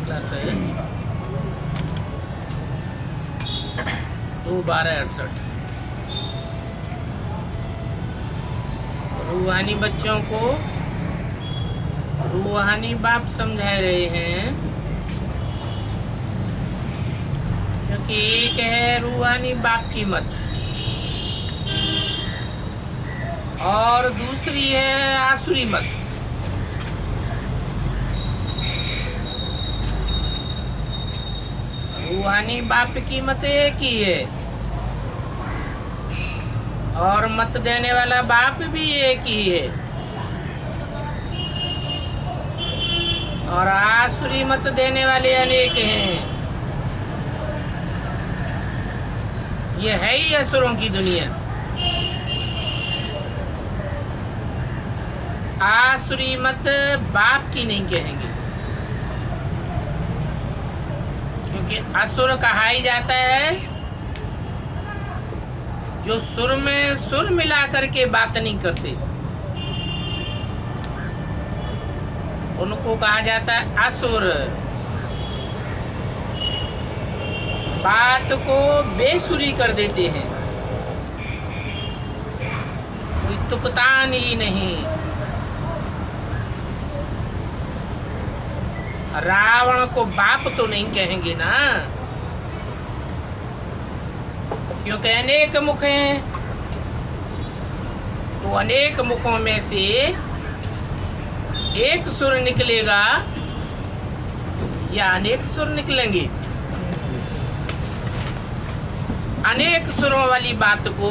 Class है 2/12/68। रूहानी बच्चों को रूहानी बाप समझा रहे हैं, क्योंकि एक है रूहानी बाप की मत और दूसरी है आसुरी मत। रूहानी बाप की मत एक ही है और मत देने वाला बाप भी एक ही है, और आसुरी मत देने वाले अनेक हैं। ये है ही असुरों की दुनिया। आसुरी मत बाप की नहीं कहेंगे, क्योंकि असुर कहा ही जाता है जो सुर में सुर मिला करके बात नहीं करते, उनको कहा जाता है असुर। बात को बेसुरी कर देते हैं, कोई तुकतान ही नहीं। रावण को बाप तो नहीं कहेंगे ना, क्योंकि अनेक मुख हैं, तो अनेक मुखों में से एक सुर निकलेगा या अनेक सुर निकलेंगे। अनेक सुरों वाली बात को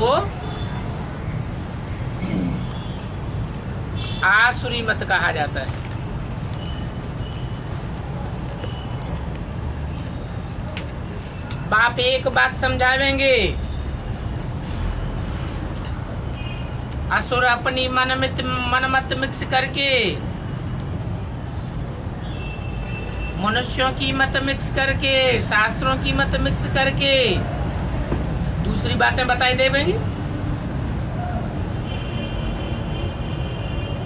आसुरी मत कहा जाता है। बाप एक बात समझावेंगे, असुर अपनी मनमत मिक्स करके, मनुष्यों की मत मिक्स करके, शास्त्रों की मत मिक्स करके दूसरी बातें बताई देंगे।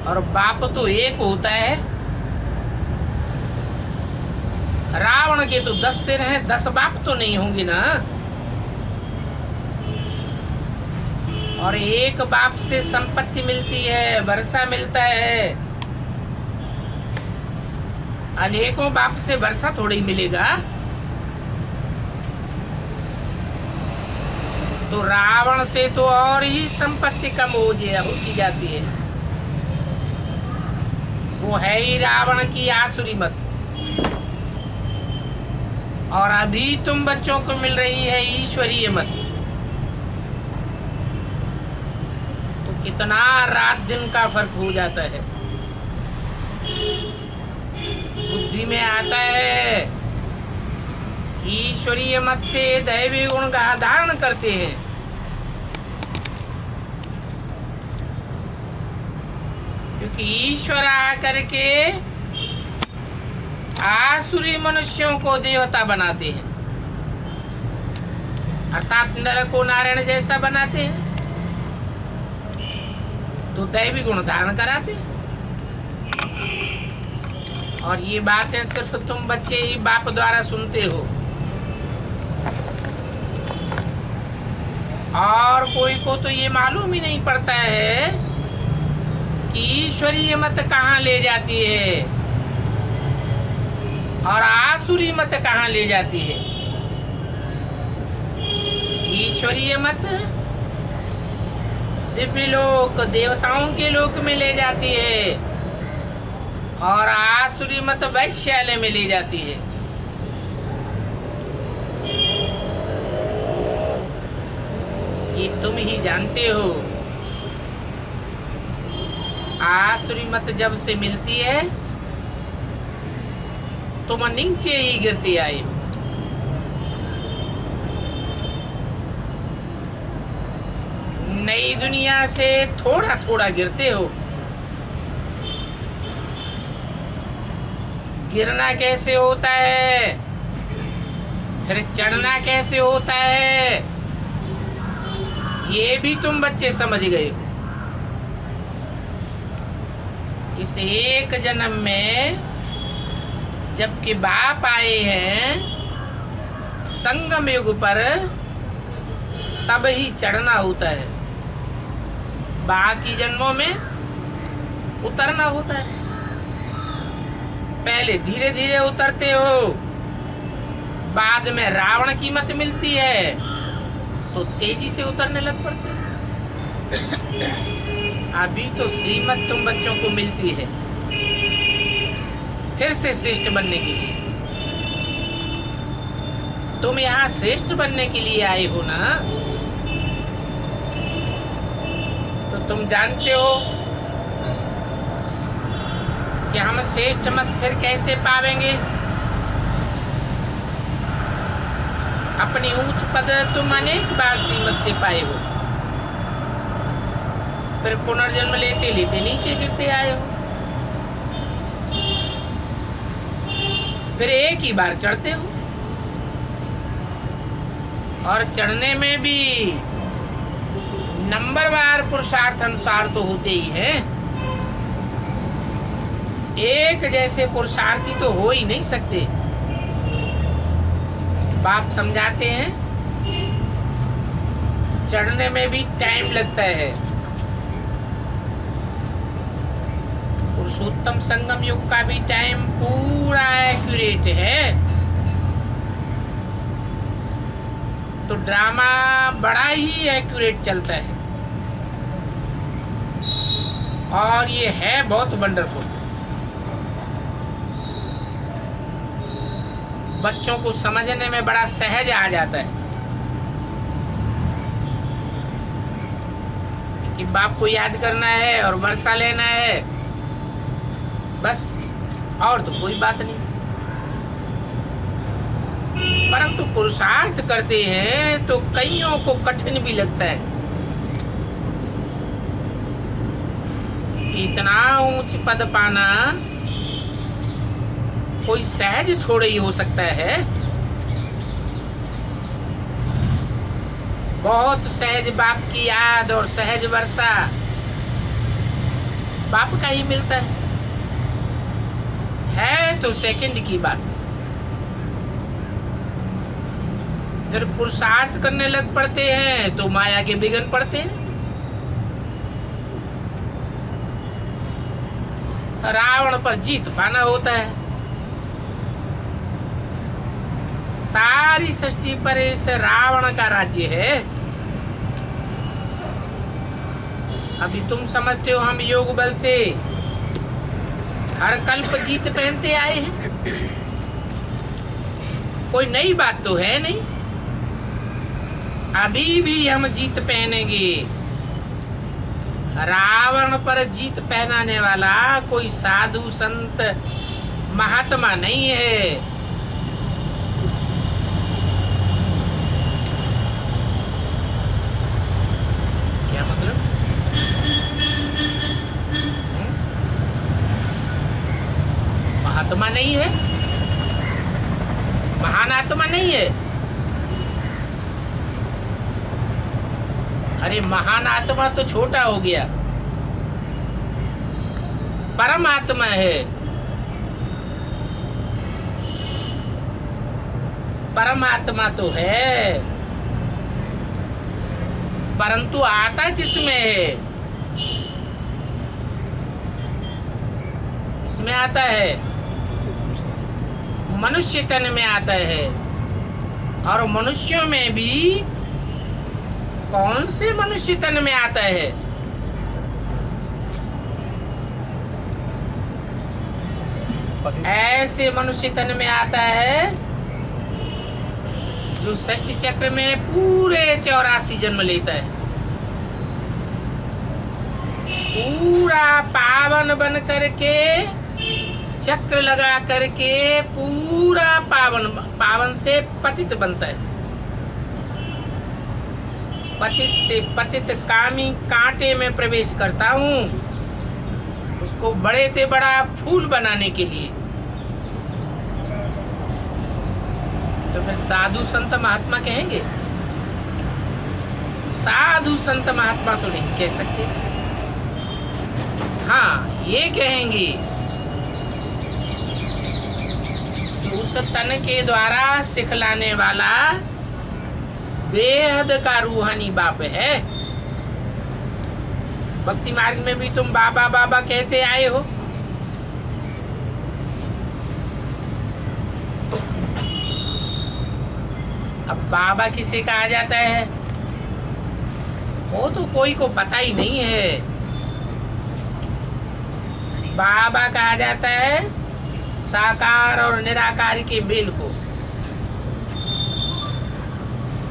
और बाप तो एक होता है। रावण के तो 10 सिर हैं, 10 बाप तो नहीं होंगे ना। और एक बाप से संपत्ति मिलती है, वर्षा मिलता है। अनेकों बाप से वर्षा थोड़ी मिलेगा। तो रावण से तो और ही संपत्ति कम होती जाती है। वो है ही रावण की आसुरी मत। और अभी तुम बच्चों को मिल रही है ईश्वरीय मत। तो कितना रात दिन का फर्क हो जाता है। बुद्धि में आता है कि ईश्वरीय मत से दैवी गुण का धारण करते हैं, क्योंकि ईश्वर आकर के आसुरी मनुष्यों को देवता बनाते हैं, अर्थात नर को नारायण जैसा बनाते हैं, तो दैवी गुण धारण कराते हैं। और ये बातें सिर्फ तुम बच्चे ही बाप द्वारा सुनते हो, और कोई को तो ये मालूम ही नहीं पड़ता है कि ईश्वरीय मत कहाँ ले जाती है और आसुरी मत कहाँ ले जाती है। ईश्वरीय मत दिव्य लोक, देवताओं के लोक में ले जाती है, और आसुरी मत वैश्यालय में ले जाती है। ये तुम ही जानते हो। आसुरी मत जब से मिलती है तुम नीचे ही गिरती आई हो। नई दुनिया से थोड़ा थोड़ा गिरते हो। गिरना कैसे होता है, फिर चढ़ना कैसे होता है, ये भी तुम बच्चे समझ गए हो। इस एक जन्म में जबकि बाप आए हैं संगम युग पर, तब ही चढ़ना होता है, बाकी जन्मों में उतरना होता है। पहले धीरे धीरे उतरते हो, बाद में रावण की मत मिलती है तो तेजी से उतरने लग पड़ते हैं। अभी तो श्रीमत तुम बच्चों को मिलती है फिर से श्रेष्ठ बनने के लिए। तुम यहाँ श्रेष्ठ बनने के लिए आए हो ना, तो तुम जानते हो कि हम श्रेष्ठ मत फिर कैसे पावेंगे। अपनी ऊंच पद तुम अनेक बार श्रीमत से पाए हो, फिर पुनर्जन्म लेते लेते नीचे गिरते आए हो, फिर एक ही बार चढ़ते हो। और चढ़ने में भी नंबरवार पुरुषार्थ अनुसार तो होते ही है। एक जैसे पुरुषार्थी तो हो ही नहीं सकते। बाप समझाते हैं चढ़ने में भी टाइम लगता है। पुरुषोत्तम संगम युग का भी टाइम पूरा एक्यूरेट है, तो ड्रामा बड़ा ही एक्यूरेट चलता है। और ये है बहुत वंडरफुल। बच्चों को समझने में बड़ा सहज आ जाता है कि बाप को याद करना है और वर्षा लेना है, बस, और तो कोई बात नहीं। परंतु पुरुषार्थ करते हैं तो कईयों को कठिन भी लगता है। इतना ऊंच पद पाना कोई सहज थोड़े ही हो सकता है। बहुत सहज बाप की याद और सहज वर्षा बाप का ही मिलता है तो सेकंड की बात। फिर पुरुषार्थ करने लग पड़ते हैं तो माया के बिगन पड़ते हैं। रावण पर जीत पाना होता है। सारी सृष्टि पर इस रावण का राज्य है। अभी तुम समझते हो हम योग बल से हर कल्प जीत पहनते आए हैं, कोई नई बात तो है नहीं। अभी भी हम जीत पहनेंगे। रावण पर जीत पहनाने वाला कोई साधु संत महात्मा नहीं है। क्या मतलब? महात्मा नहीं है, महान आत्मा नहीं है। अरे महान आत्मा तो छोटा हो गया, परमात्मा है। परमात्मा तो है, परंतु आता किसमें है? इसमें आता है, मनुष्य तन में आता है। और मनुष्यों में भी कौन से मनुष्य तन में आता है? ऐसे मनुष्य तन में आता है जो षष्ठ चक्र में पूरे 84 जन्म लेता है, पूरा पावन बन करके चक्र लगा करके पूरा पावन से पतित बनता है। पतित से पतित कामी कांटे में प्रवेश करता हूँ, उसको बड़े से बड़ा फूल बनाने के लिए। तो फिर साधु संत महात्मा कहेंगे? साधु संत महात्मा तो नहीं कह सकते। हाँ, ये कहेंगे उस तन के द्वारा सिखलाने वाला बेहद का रूहानी बाप है। भक्ति मार्ग में भी तुम बाबा बाबा कहते आए हो। अब बाबा किसे कहा जाता है वो तो कोई को पता ही नहीं है। बाबा कहा जाता है साकार और निराकार के मेल को।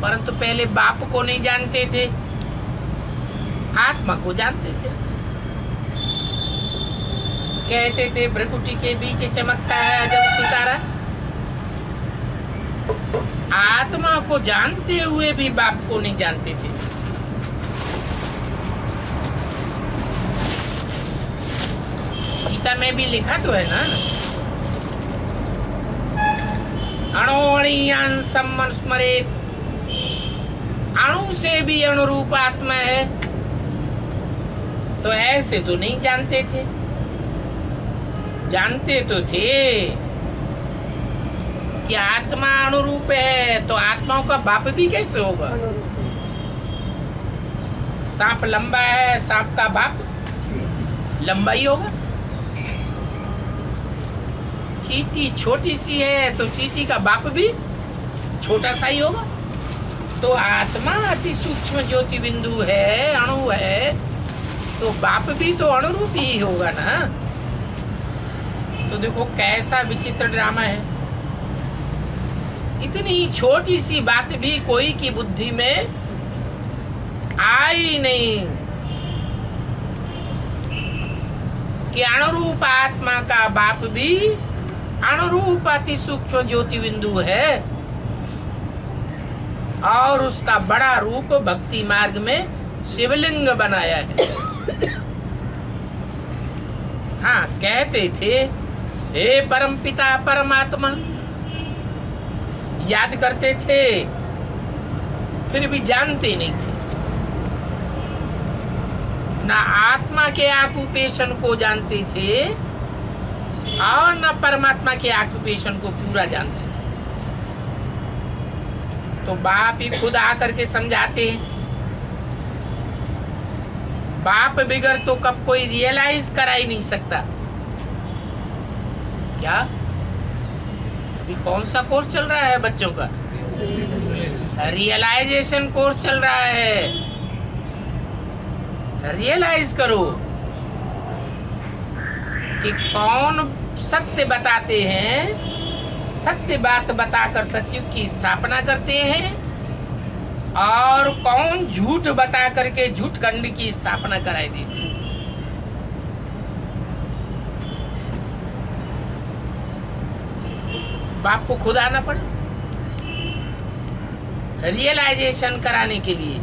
परंतु पहले बाप को नहीं जानते थे, आत्मा को जानते थे। कहते थे भ्रकुटी के बीच चमकता है अजब सितारा। आत्मा को जानते हुए भी बाप को नहीं जानते थे। गीता में भी लिखा तो है ना, अणोणीयान सम्मनुस्मरेत, अणु से भी अनुरूप आत्मा है। तो ऐसे तो नहीं जानते थे, जानते तो थे कि आत्मा अनुरूप है। तो आत्माओं का बाप भी कैसे होगा? सांप लंबा है, सांप का बाप लंबा ही होगा। चींटी छोटी सी है तो चींटी का बाप भी छोटा सा ही होगा। तो आत्मा अति सूक्ष्म ज्योति बिंदु है, अणु है, तो बाप भी तो अणुरूप ही होगा ना। तो देखो कैसा विचित्र ड्रामा है। इतनी छोटी सी बात भी कोई की बुद्धि में आई नहीं कि अणुरूप आत्मा का बाप भी अणुरूप अति सूक्ष्म ज्योति बिंदु है और उसका बड़ा रूप भक्ति मार्ग में शिवलिंग बनाया है। हाँ, कहते थे हे परमपिता परमात्मा, याद करते थे फिर भी जानते नहीं थे। ना आत्मा के ऑक्यूपेशन को जानते थे और न परमात्मा के ऑक्यूपेशन को पूरा जानते थे। तो बाप ही खुद आकर के समझाते हैं। बाप बिगड़ तो कब कोई रियलाइज करा ही नहीं सकता। क्या अभी कौन सा कोर्स चल रहा है बच्चों का? रियलाइजेशन कोर्स चल रहा है। रियलाइज करो कि कौन सत्य बताते हैं, सत्य बात बताकर सत्य की स्थापना करते हैं, और कौन झूठ बता करके झूठ खंड की स्थापना कराई देते हैं। बाप को खुद आना पड़े रियलाइजेशन कराने के लिए,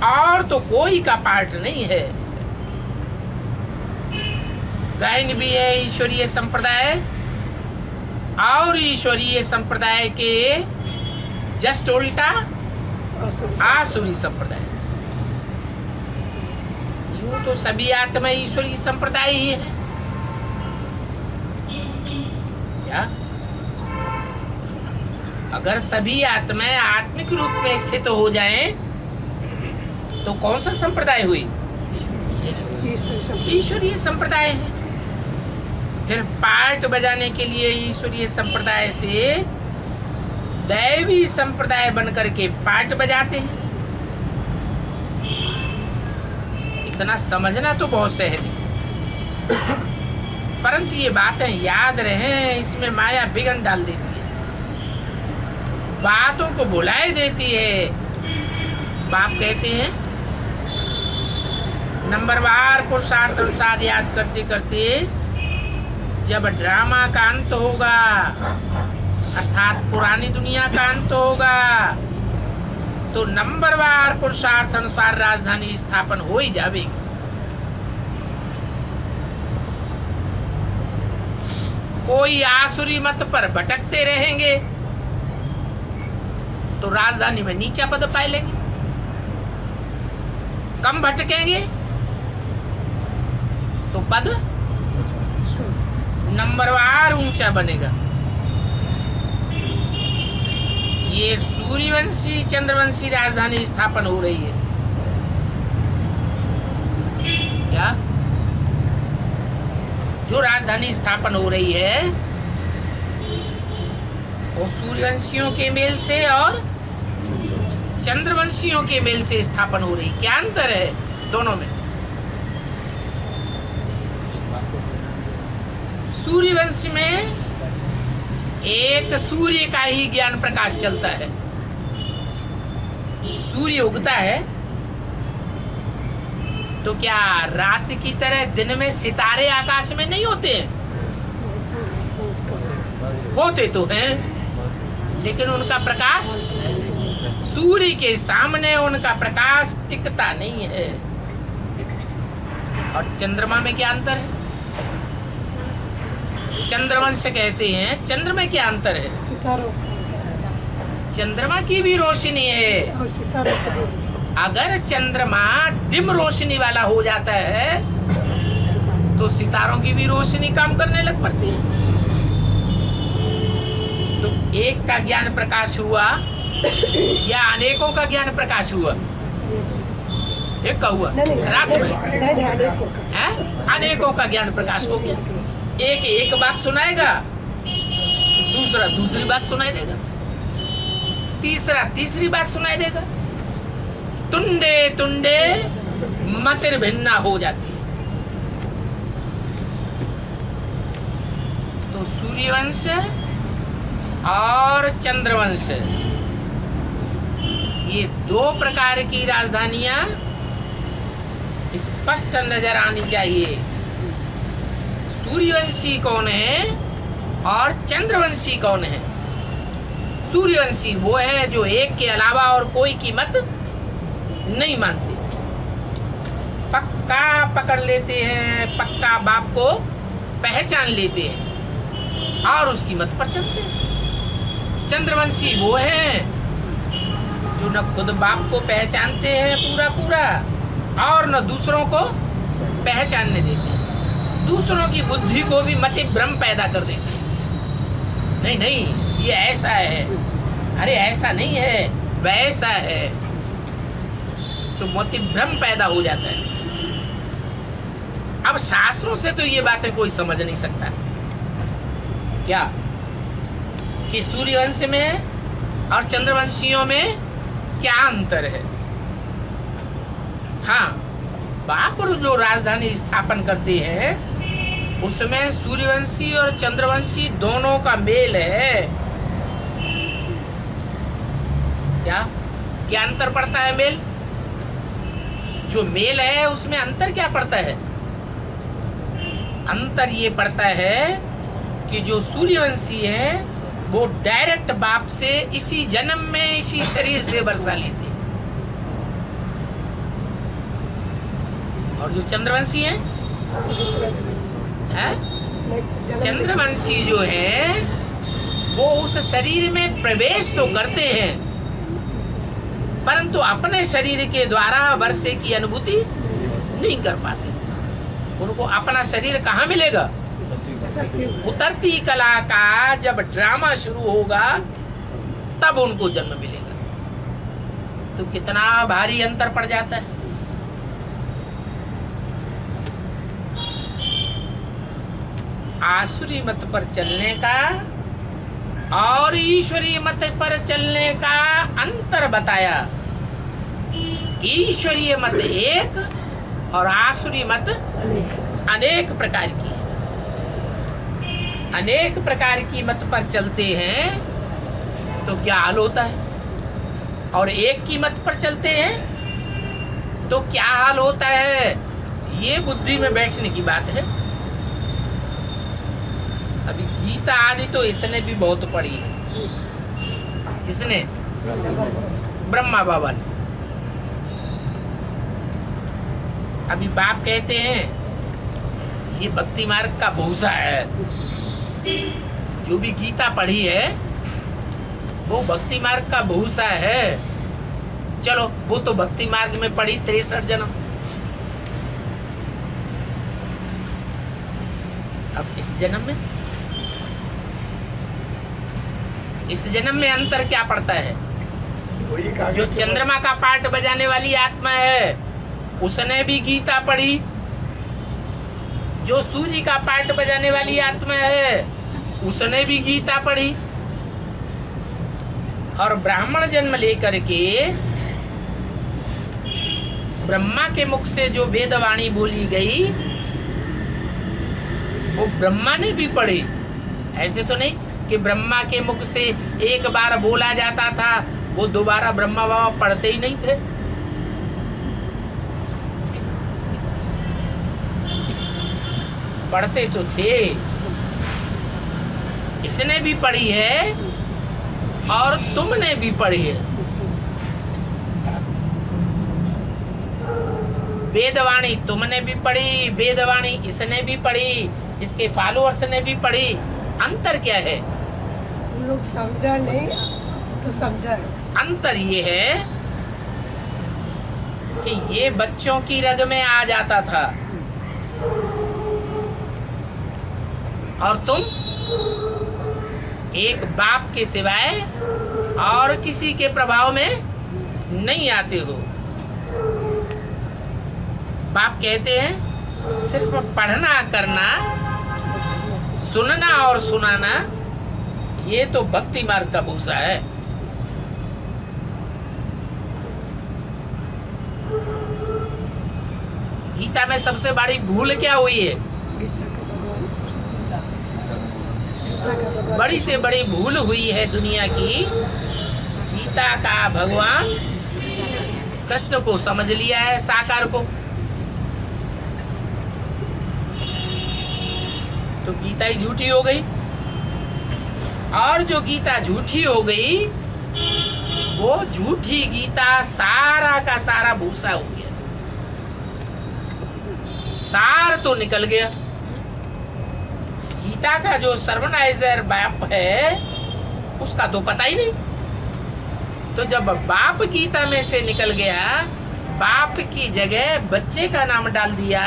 और तो कोई का पार्ट नहीं है। गायन भी है ईश्वरीय संप्रदाय, और ईश्वरीय संप्रदाय के जस्ट उल्टा आसुरी संप्रदाय। यूं तो सभी आत्मा ईश्वरीय संप्रदाय ही है। क्या अगर सभी आत्माएं आत्मिक रूप में स्थित हो जाएं तो कौन सा संप्रदाय हुई? ईश्वरीय संप्रदाय है। फिर पार्ट बजाने के लिए ईश्वरीय संप्रदाय से दैवी संप्रदाय बनकर के पार्ट बजाते हैं। इतना समझना तो बहुत सहज है, परंतु ये बातें याद रहें, इसमें माया बिगड़ डाल देती है, बातों को भुलाए देती है। बाप कहते हैं नंबरवार पुरुषार्थ अनुसार याद करते करते जब ड्रामा का अंत होगा, अर्थात पुरानी दुनिया का अंत होगा, तो नंबरवार पुरुषार्थ अनुसार राजधानी स्थापन हो ही जाएगी। कोई आसुरी मत पर भटकते रहेंगे तो राजधानी में नीचा पद पाए लेंगे। कम भटकेंगे तो पद नंबरवार ऊंचा बनेगा। ये सूर्यवंशी चंद्रवंशी राजधानी स्थापन हो रही है क्या? जो राजधानी स्थापन हो रही है वो सूर्यवंशियों के मेल से और चंद्रवंशियों के मेल से स्थापन हो रही। क्या अंतर है दोनों में? सूर्यवंश में एक सूर्य का ही ज्ञान प्रकाश चलता है। सूर्य उगता है तो क्या रात की तरह दिन में सितारे आकाश में नहीं होते हैं? होते तो हैं, लेकिन उनका प्रकाश सूर्य के सामने उनका प्रकाश टिकता नहीं है। और चंद्रमा में क्या अंतर है? चंद्रवंश कहते हैं, चंद्र में क्या अंतर है? चंद्रमा की भी रोशनी है। अगर चंद्रमा डिम रोशनी वाला हो जाता है तो सितारों की भी रोशनी काम करने लग पड़ती है। तो एक का ज्ञान प्रकाश हुआ या अनेकों का ज्ञान प्रकाश हुआ? एक का हुआ रात में है, अनेकों का ज्ञान प्रकाश हो गया। एक बात सुनाएगा, दूसरा दूसरी बात सुनाई देगा, तीसरा तीसरी बात सुनाई देगा। तुंडे तुंडे मतिर भिन्ना हो जाती है। तो सूर्यवंश और चंद्रवंश ये दो प्रकार की राजधानियां स्पष्ट नजर आनी चाहिए। सूर्यवंशी कौन है और चंद्रवंशी कौन है? सूर्यवंशी वो है जो एक के अलावा और कोई कीमत नहीं मानते, पक्का पकड़ लेते हैं, पक्का बाप को पहचान लेते हैं और उसकी मत पर चलते हैं। चंद्रवंशी वो है जो न खुद बाप को पहचानते हैं पूरा पूरा और न दूसरों को पहचानने देते हैं। दूसरों की बुद्धि को भी मति भ्रम पैदा कर देते हैं। नहीं नहीं ये ऐसा है, अरे ऐसा नहीं है, वैसा है। तो मति भ्रम पैदा हो जाता है। अब शास्त्रों से तो ये बातें कोई समझ नहीं सकता क्या कि सूर्यवंश में और चंद्रवंशियों में क्या अंतर है। हाँ, बाप जो राजधानी स्थापन करते हैं उसमें सूर्यवंशी और चंद्रवंशी दोनों का मेल है। क्या क्या अंतर पड़ता है? मेल जो मेल है उसमें अंतर क्या पड़ता है? अंतर ये पड़ता है कि जो सूर्यवंशी है वो डायरेक्ट बाप से इसी जन्म में इसी शरीर से वर्षा लेते हैं, और जो चंद्रवंशी है चंद्रवंशी जो है वो उस शरीर में प्रवेश तो करते हैं परंतु अपने शरीर के द्वारा वर्षे की अनुभूति नहीं कर पाते। उनको अपना शरीर कहाँ मिलेगा? उतरती कला का जब ड्रामा शुरू होगा तब उनको जन्म मिलेगा। तो कितना भारी अंतर पड़ जाता है। आसुरी मत पर चलने का और ईश्वरीय मत पर चलने का अंतर बताया। ईश्वरीय मत एक और आसुरी मत अनेक प्रकार की। अनेक प्रकार की मत पर चलते हैं तो क्या हाल होता है, और एक की मत पर चलते हैं तो क्या हाल होता है। ये बुद्धि में बैठने की बात है। अभी गीता आदि तो इसने भी बहुत पढ़ी है। किसने? ब्रह्मा बाबा ने। अभी बाप कहते हैं ये भक्ति मार्ग का भूसा है। जो भी गीता पढ़ी है वो भक्ति मार्ग का भूसा है। चलो वो तो भक्ति मार्ग में पढ़ी 63 जन्म। अब इस जन्म में इस जन्म में अंतर क्या पड़ता है? जो चंद्रमा का पार्ट बजाने वाली आत्मा है उसने भी गीता पढ़ी, जो सूर्य का पार्ट बजाने वाली आत्मा है उसने भी गीता पढ़ी, और ब्राह्मण जन्म लेकर के ब्रह्मा के मुख से जो वेदवाणी बोली गई वो ब्रह्मा ने भी पढ़ी। ऐसे तो नहीं कि ब्रह्मा के मुख से एक बार बोला जाता था, वो दोबारा ब्रह्मा बाबा पढ़ते ही नहीं थे। पढ़ते तो थे। इसने भी पढ़ी है और तुमने भी पढ़ी है। वेदवाणी तुमने भी पढ़ी, वेदवाणी इसने भी पढ़ी, इसके फॉलोअर्स ने भी पढ़ी। अंतर क्या है? लोग समझा नहीं तो समझा है। अंतर ये है कि ये बच्चों की रग में आ जाता था और तुम एक बाप के सिवाय और किसी के प्रभाव में नहीं आते हो। बाप कहते हैं सिर्फ पढ़ना करना, सुनना और सुनाना, ये तो भक्ति मार्ग का भूसा है। गीता में सबसे बड़ी भूल क्या हुई है? बड़ी से बड़ी भूल हुई है दुनिया की। गीता का भगवान कृष्ण को समझ लिया है, साकार को। तो गीता ही झूठी हो गई, और जो गीता झूठी हो गई वो झूठी गीता सारा का सारा भूसा हो गया। सार तो निकल गया। गीता का जो सर्वनाइजर बाप है उसका तो पता ही नहीं। तो जब बाप गीता में से निकल गया, बाप की जगह बच्चे का नाम डाल दिया,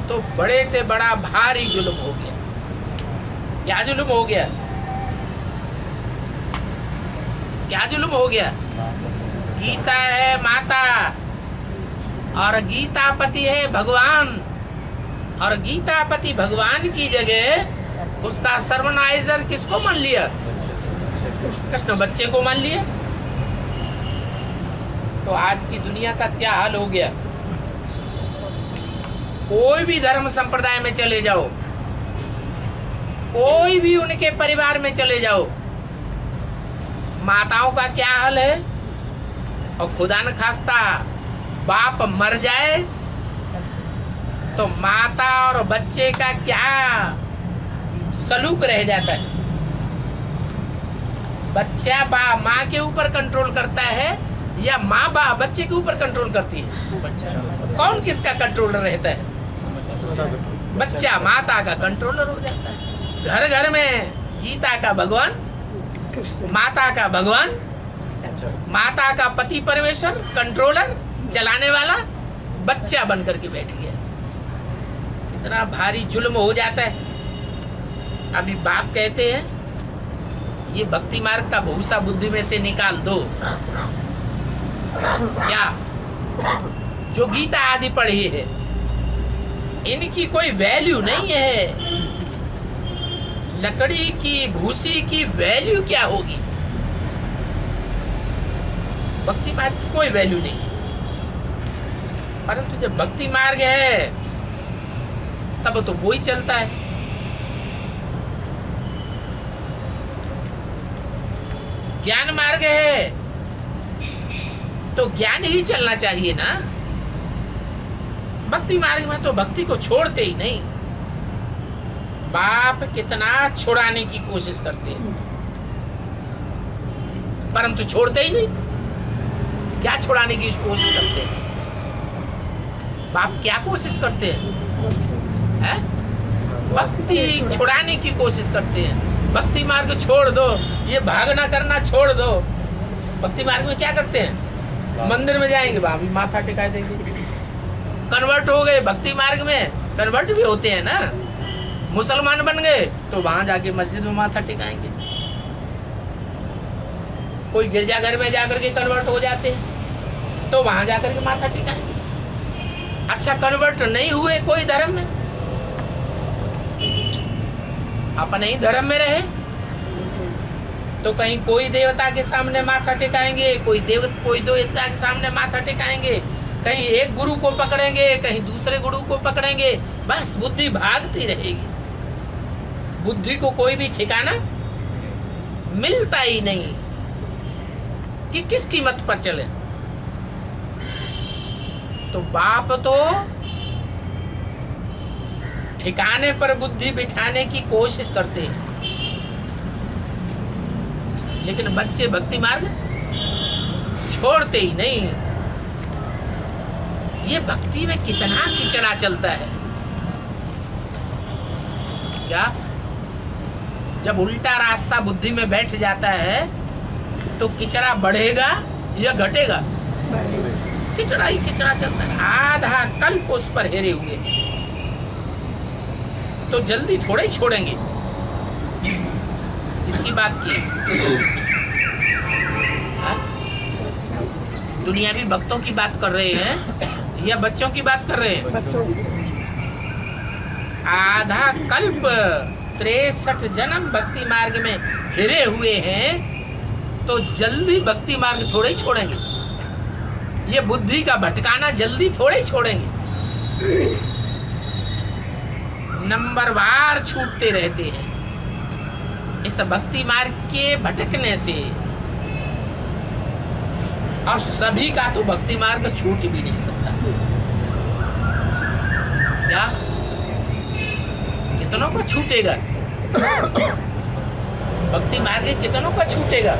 तो बड़े से बड़ा भारी जुल्म हो गया। क्या जुल्म हो गया? क्या जुल्म हो गया? गीता है माता और गीतापति है भगवान, और गीतापति भगवान की जगह उसका सर्वनाइजर किसको मान लिया? कृष्ण बच्चे को मान लिया। तो आज की दुनिया का क्या हाल हो गया? कोई भी धर्म संप्रदाय में चले जाओ, कोई भी उनके परिवार में चले जाओ, माताओं का क्या हाल है? और खुदा न खास्ता बाप मर जाए तो माता और बच्चे का क्या सलूक रह जाता है? बच्चा माँ के ऊपर कंट्रोल करता है या माँ बच्चे के ऊपर कंट्रोल करती है? कौन किसका कंट्रोलर रहता है? बच्चा माता का कंट्रोलर हो जाता है। घर घर में गीता का भगवान, माता का भगवान, माता का पति परमेश्वर, कंट्रोलर, चलाने वाला बच्चा बन करके बैठ गया। कितना भारी जुल्म हो जाता है। अभी बाप कहते हैं ये भक्ति मार्ग का भूसा बुद्धि में से निकाल दो। क्या जो गीता आदि पढ़ी है इनकी कोई वैल्यू नहीं है। लकड़ी की भूसी की वैल्यू क्या होगी? भक्ति मार्ग की कोई वैल्यू नहीं। परंतु जब भक्ति मार्ग है तब तो वो ही चलता है। ज्ञान मार्ग है तो ज्ञान ही चलना चाहिए ना। भक्ति मार्ग में तो भक्ति को छोड़ते ही नहीं। बाप कितना छुड़ाने की कोशिश करते हैं परंतु छोड़ते ही नहीं। क्या छुड़ाने की कोशिश करते हैं? बाप क्या कोशिश करते हैं? भक्ति छुड़ाने की कोशिश करते हैं। भक्ति मार्ग छोड़ दो, ये भागना करना छोड़ दो। भक्ति मार्ग में क्या करते हैं? मंदिर में जाएंगे, वहां भी माथा टिका देंगे। कन्वर्ट हो गए, भक्ति मार्ग में कन्वर्ट भी होते हैं ना। मुसलमान बन गए तो वहां जाके मस्जिद में माथा टिकाएंगे। कोई गिरजाघर में जाकर के कन्वर्ट हो जाते हैं तो वहां जाकर के माथा टिकाएंगे। अच्छा, कन्वर्ट नहीं हुए कोई धर्म में, अपने ही धर्म में रहे तो कहीं कोई देवता के सामने माथा टिकाएंगे, कोई देवता के सामने माथा टिकाएंगे, कहीं एक गुरु को पकड़ेंगे, कहीं दूसरे गुरु को पकड़ेंगे, बस बुद्धि भागती रहेगी। बुद्धि को कोई भी ठिकाना मिलता ही नहीं कि किस कीमत पर चले। तो बाप तो ठिकाने पर बुद्धि बिठाने की कोशिश करते हैं, लेकिन बच्चे भक्ति मार्ग छोड़ते ही नहीं। ये भक्ति में कितना किचड़ा चलता है क्या। जब उल्टा रास्ता बुद्धि में बैठ जाता है तो किचड़ा बढ़ेगा या घटेगा? किचड़ा ही किचड़ा चलता है। आधा कल्प उस पर हेरे हुए तो जल्दी थोड़े ही छोड़ेंगे। इसकी बात की दुनियावी भक्तों की बात कर रहे हैं या बच्चों की बात कर रहे हैं? आधा कल्प 63 जन्म भक्ति मार्ग में हिरे हुए हैं तो जल्दी भक्ति मार्ग थोड़े ही छोड़ेंगे। ये बुद्धि का भटकाना जल्दी थोड़े ही छोड़ेंगे। नंबरवार छूटते रहते हैं इस भक्ति मार्ग के भटकने से। और सभी का तो भक्ति मार्ग छूट भी नहीं सकता। क्या कितनों को छूटेगा? भक्ति मार्ग कितनों को छूटेगा?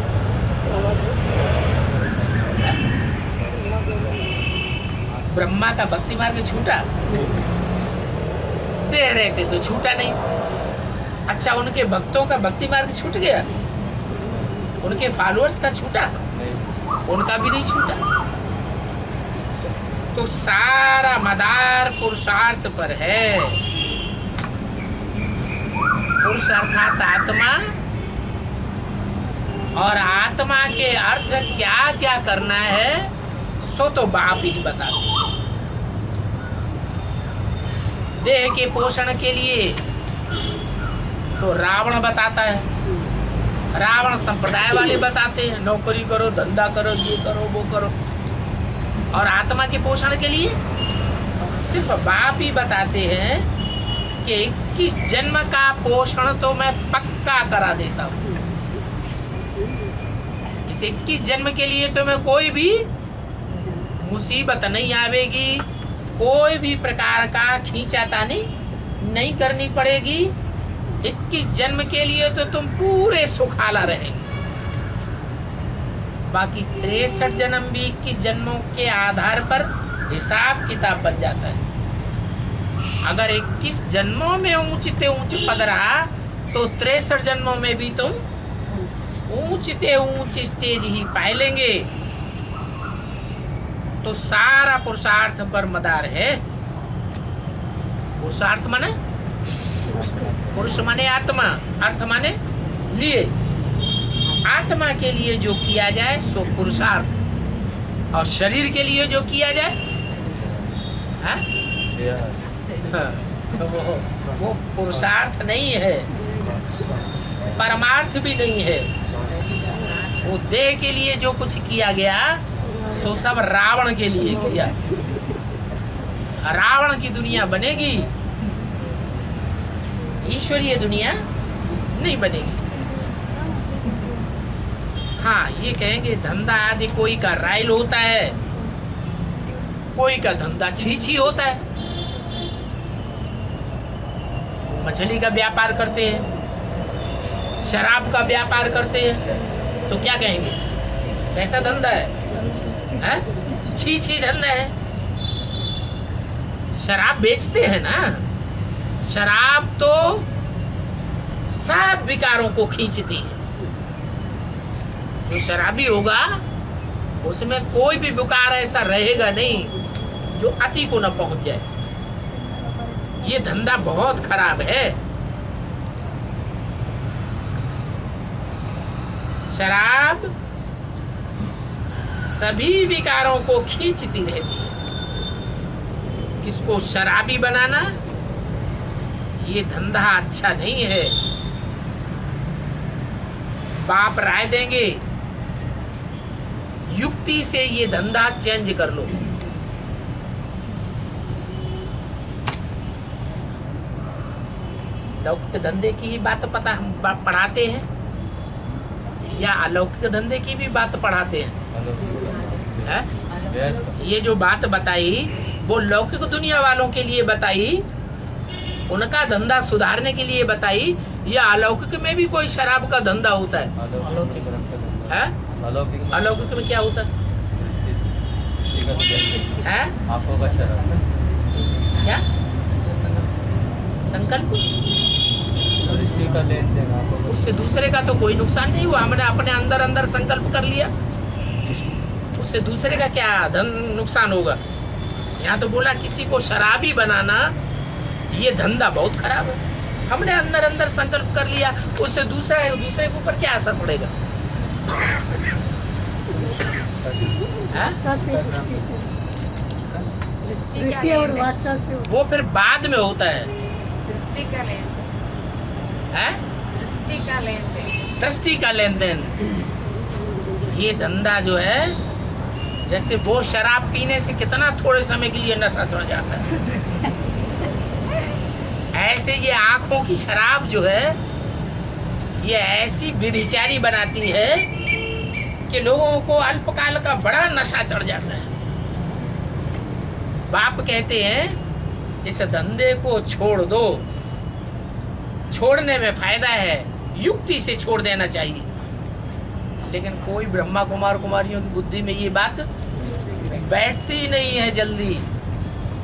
ब्रह्मा का भक्ति मार्ग छूटा, दे रहे थे तो छूटा नहीं। अच्छा, उनके भक्तों का भक्ति मार्ग छूट गया, उनके फॉलोअर्स का छूटा, उनका भी नहीं छूटा। तो सारा मदार पुरुषार्थ पर है। पुरुष अर्थात आत्मा, और आत्मा के अर्थ क्या क्या करना है सो तो बाप ही बताते हैं। देह के पोषण के लिए तो रावण बताता है, रावण संप्रदाय वाले बताते हैं नौकरी करो, धंधा करो, ये करो, वो करो। और आत्मा के पोषण के लिए सिर्फ बाप ही बताते हैं कि 21 जन्म का पोषण तो मैं पक्का करा देता हूँ। इस 21 जन्म के लिए तो मैं कोई भी मुसीबत नहीं आवेगी, कोई भी प्रकार का खींचातानी नहीं करनी पड़ेगी। 21 जन्म के लिए तो तुम पूरे सुखाला रहेंगे। बाकी 63 जन्म भी 21 जन्मों के आधार पर हिसाब किताब बन जाता है। अगर 21 जन्मों में ऊंचते ऊंच पद रहा तो 63 जन्मों में भी तुम ऊंचते ऊंच स्टेज ही पाए लेंगे। तो सारा पुरुषार्थ पर मदार है। पुरुषार्थ माने पुरुष माने आत्मा, अर्थ माने लिए। आत्मा के लिए जो किया जाए सो पुरुषार्थ, और शरीर के लिए जो किया जाए वो पुरुषार्थ नहीं है, परमार्थ भी नहीं है। वो देह के लिए जो कुछ किया गया सो सब रावण के लिए किया। रावण की दुनिया बनेगी, ईश्वरीय दुनिया नहीं बनेगी। हाँ, ये कहेंगे धंधा आदि कोई का राइल होता है, कोई का धंधा छीछी होता है। मछली का व्यापार करते हैं, शराब का व्यापार करते हैं, तो क्या कहेंगे कैसा धंधा है? छीछी धंधा है। शराब बेचते हैं ना, शराब तो सब विकारों को खींचती है। जो शराबी होगा उसमें कोई भी विकार ऐसा रहेगा नहीं जो अति को न पहुंच जाए। ये धंधा बहुत खराब है। शराब सभी विकारों को खींचती रहती है। किसको शराबी बनाना, ये धंधा अच्छा नहीं है। बाप राय देंगे, युक्ति से ये धंधा चेंज कर लो। लौकिक धंधे की ही बात पता हम पढ़ाते हैं या अलौकिक धंधे की भी बात पढ़ाते हैं? ये जो बात बताई वो लौकिक दुनिया वालों के लिए बताई, उनका धंधा सुधारने के लिए बताई, या अलौकिक में भी कोई शराब का धंधा होता है? अलौकिक में क्या होता है? क्या संकल्प? उससे दूसरे का तो कोई नुकसान नहीं हुआ, हमने अपने अंदर अंदर संकल्प कर लिया, उससे दूसरे का क्या नुकसान होगा? यहाँ तो बोला किसी को शराबी बनाना ये धंधा बहुत खराब है। हमने अंदर अंदर संकल्प कर लिया, उससे दूसरे के ऊपर क्या असर पड़ेगा? दृष्टि और वाचा से वो फिर बाद में होता है। दृष्टि का लेन देन, दृष्टि का लेन देन। ये धंधा जो है, जैसे वो शराब पीने से कितना थोड़े समय के लिए नशा चढ़ जाता है, ऐसे ये आंखों की शराब जो है ये ऐसी व्यभिचारी बनाती है कि लोगों को अल्पकाल का बड़ा नशा चढ़ जाता है। बाप कहते हैं इस धंधे को छोड़ दो, छोड़ने में फायदा है, युक्ति से छोड़ देना चाहिए। लेकिन कोई ब्रह्मा कुमार कुमारियों की बुद्धि में ये बात बैठती नहीं है जल्दी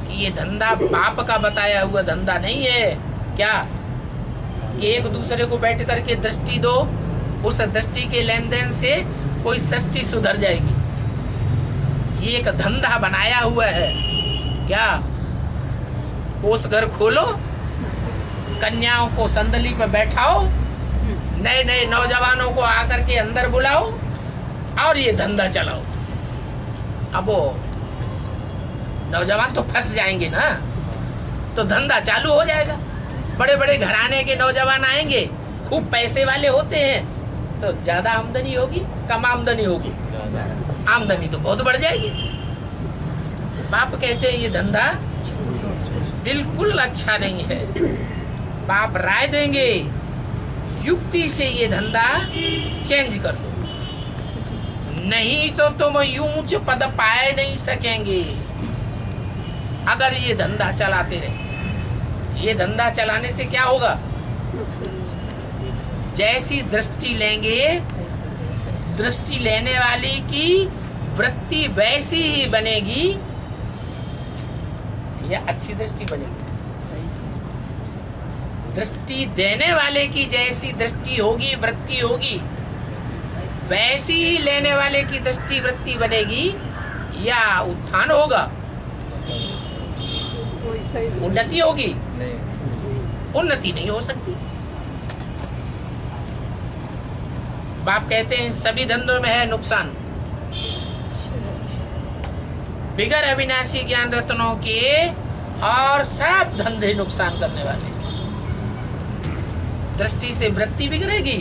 कि ये धंधा बाप का बताया हुआ धंधा नहीं है। क्या कि एक दूसरे को बैठ करके दृष्टि दो, उस दृष्टि के लेन देन से कोई सृष्टि सुधर जाएगी। ये एक धंधा बनाया हुआ है। क्या कोष घर खोलो, कन्याओं को संदली में बैठाओ, नए नए नौजवानों को आकर के अंदर बुलाओ और ये धंधा चलाओ। अब वो नौजवान तो फंस जाएंगे ना, तो धंधा चालू हो जाएगा। बड़े बड़े घराने के नौजवान आएंगे, खूब पैसे वाले होते हैं, तो ज्यादा आमदनी होगी, कम आमदनी होगी? आमदनी तो बहुत बढ़ जाएगी। बाप कहते हैं ये धंधा बिल्कुल अच्छा नहीं है। बाप राय देंगे, युक्ति से ये धंधा चेंज कर दो, नहीं तो तुम ऊंच पद पाए नहीं सकेंगे। अगर ये धंधा चलाते रहे, ये धंधा चलाने से क्या होगा? जैसी दृष्टि लेंगे, दृष्टि लेने वाले की वृत्ति वैसी ही बनेगी या अच्छी दृष्टि बनेगी? दृष्टि देने वाले की जैसी दृष्टि होगी, वृत्ति होगी, वैसी ही लेने वाले की दृष्टि वृत्ति बनेगी या उत्थान होगा? उन्नति होगी? उन्नति नहीं हो सकती। बाप कहते हैं सभी धंधों में है नुकसान। बिगर अविनाशी ज्ञान रत्नों के और सब धंधे नुकसान करने वाले। दृष्टि से वृत्ति बिगड़ेगी,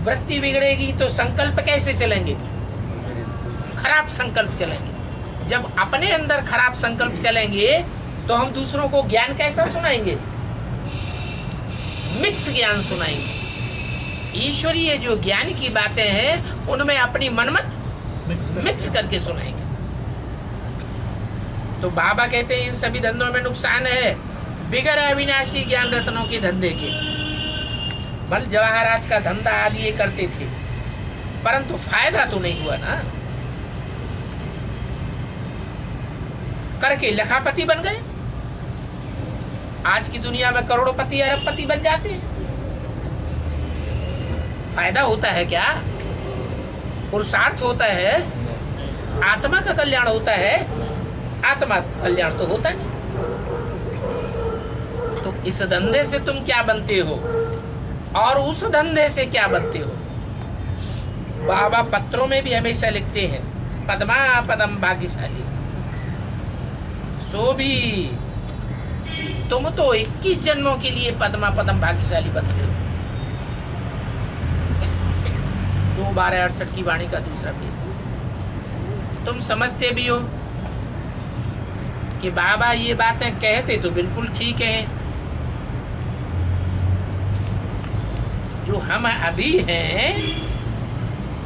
वृत्ति बिगड़ेगी तो संकल्प कैसे चलेंगे? खराब संकल्प चलेंगे। जब अपने अंदर खराब संकल्प चलेंगे तो हम दूसरों को ज्ञान कैसा सुनाएंगे? मिक्स ज्ञान सुनाएंगे। ईश्वरीय जो ज्ञान की बातें हैं उनमें अपनी मनमत मिक्स करके सुनाएंगे। तो बाबा कहते हैं इन सभी धंधों में नुकसान है, बिगर अविनाशी ज्ञान रत्नों के धंधे के। बल जवाहरात का धंधा आदि ये करते थे, परंतु फायदा तो नहीं हुआ ना। करके लखापति बन गए। आज की दुनिया में करोड़पति अरबपति बन जाते हैं। फायदा होता है क्या? पुरुषार्थ होता है, आत्मा का कल्याण होता है, आत्मा का कल्याण तो होता नहीं। तो इस धंधे से तुम क्या बनते हो और उस धंधे से क्या बनते हो? बाबा पत्रों में भी हमेशा लिखते हैं पद्मा पदम भाग्यशाली। सो भी तुम तो 21 जन्मों के लिए पद्मा पदम भाग्यशाली बनते हो। 2:12:68 की वाणी का दूसरा पेज। तुम समझते भी हो कि बाबा ये बातें कहते तो बिल्कुल ठीक है। जो हम अभी हैं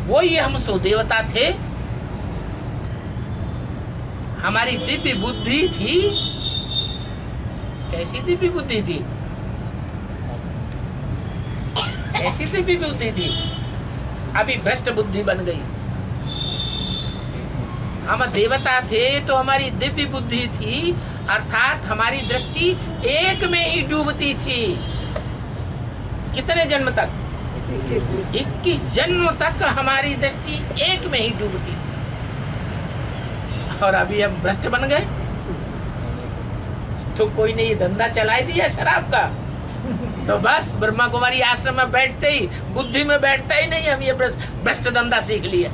वो ही हम सो देवता थे। हमारी दिव्य बुद्धि थी। कैसी दिव्य बुद्धि थी? कैसी दिव्य बुद्धि थी? अभी भ्रष्ट बुद्धि बन गई। हम देवता थे तो हमारी दिव्य बुद्धि थी, अर्थात हमारी दृष्टि एक में ही डूबती थी। कितने जन्म तक? 21 जन्म तक हमारी दृष्टि एक में ही डूबती थी। और अभी हम भ्रष्ट बन गए तो कोई ने ये धंधा चला दिया शराब का, तो बस ब्रह्मा कुमारी आश्रम में बैठते ही, बुद्धि में बैठता ही नहीं, हम ये भ्रष्ट धंधा सीख लिया।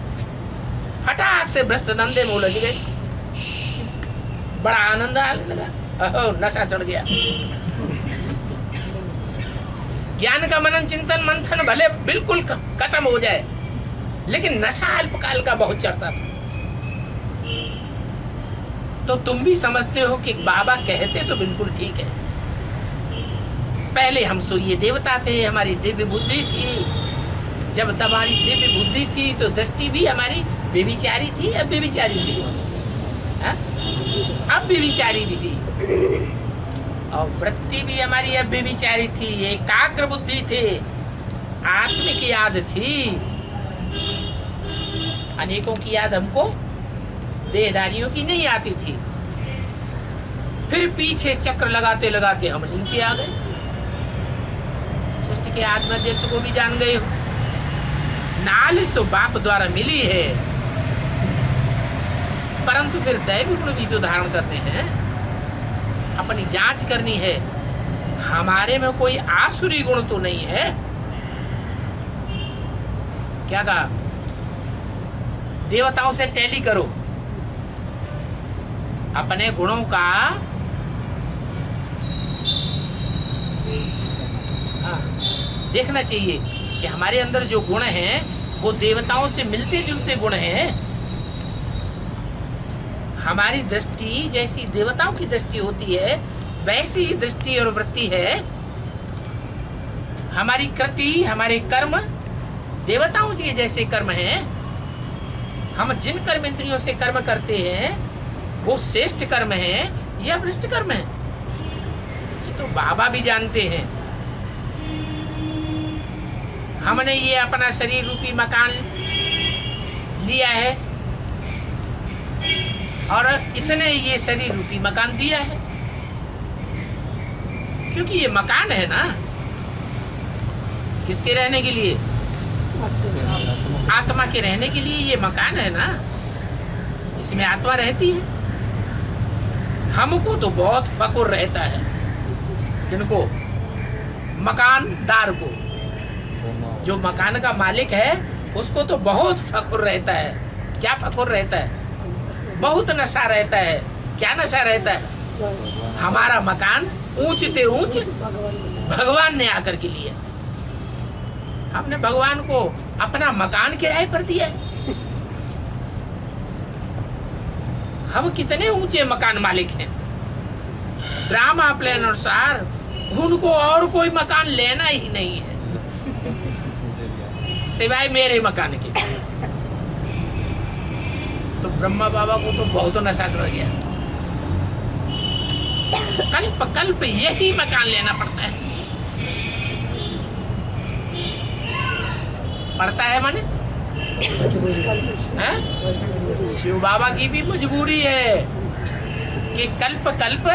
फटाक से भ्रष्ट धंधे में उलझ गए। बड़ा आनंद आने लगा, ओहो नशा चढ़ गया। ज्ञान का मनन चिंतन मंथन भले बिल्कुल खत्म हो जाए, लेकिन नशा अल्पकाल का बहुत चढ़ता था। तो तुम भी समझते हो कि बाबा कहते तो बिल्कुल ठीक है। पहले हम सो ये देवता थे, हमारी दिव्य बुद्धि थी। जब हमारी दिव्य बुद्धि थी तो दृष्टि भी हमारी व्यभिचारी थी। अब व्यभिचारी थी, अब व्यभिचारी थी, और वृत्ति भी हमारी अब व्यभिचारी थी। एकाग्र बुद्धि थे, आत्मिक याद थी। अनेकों की याद हमको देहधारियों की नहीं आती थी। फिर पीछे चक्र लगाते लगाते हम नीचे आ गए। सृष्टि के आत्मतत्व को भी जान गए हो। नॉलेज तो बाप द्वारा मिली है, परंतु फिर दैवी गुण भी तो धारण करने हैं। अपनी जांच करनी है, हमारे में कोई आसुरी गुण तो नहीं है। क्या कहा? देवताओं से टैली करो। अपने गुणों का देखना चाहिए कि हमारे अंदर जो गुण हैं वो देवताओं से मिलते जुलते गुण हैं। हमारी दृष्टि जैसी देवताओं की दृष्टि होती है, वैसी ही दृष्टि और वृत्ति है। हमारी कृति, हमारे कर्म देवताओं के जैसे कर्म हैं। हम जिन कर्म इंद्रियों से कर्म करते हैं वो श्रेष्ठ कर्म है या भ्रष्ट कर्म है, ये तो बाबा भी जानते हैं। हमने ये अपना शरीर रूपी मकान लिया है और इसने ये शरीर रूपी मकान दिया है, क्योंकि ये मकान है ना। किसके रहने के लिए? आत्मा के रहने के लिए ये मकान है ना। इसमें आत्मा रहती है। हमको तो बहुत फकुर रहता है। किनको? मकानदार को। जो मकान का मालिक है उसको तो बहुत फकुर रहता है। क्या फकुर रहता है? बहुत नशा रहता है। क्या नशा रहता है? हमारा मकान ऊंच से ऊंच भगवान ने आकर के लिया। हमने भगवान को अपना मकान किराए पर दिया है। हम कितने ऊंचे मकान मालिक हैं। ड्रामा प्लान अनुसार उनको और कोई मकान लेना ही नहीं है सिवाय मेरे मकान के। तो ब्रह्मा बाबा को तो बहुत नशा चढ़ गया। कल्प कल्प यही मकान लेना पड़ता है। पड़ता है माने शिव बाबा की भी मजबूरी है कि कल्प कल्प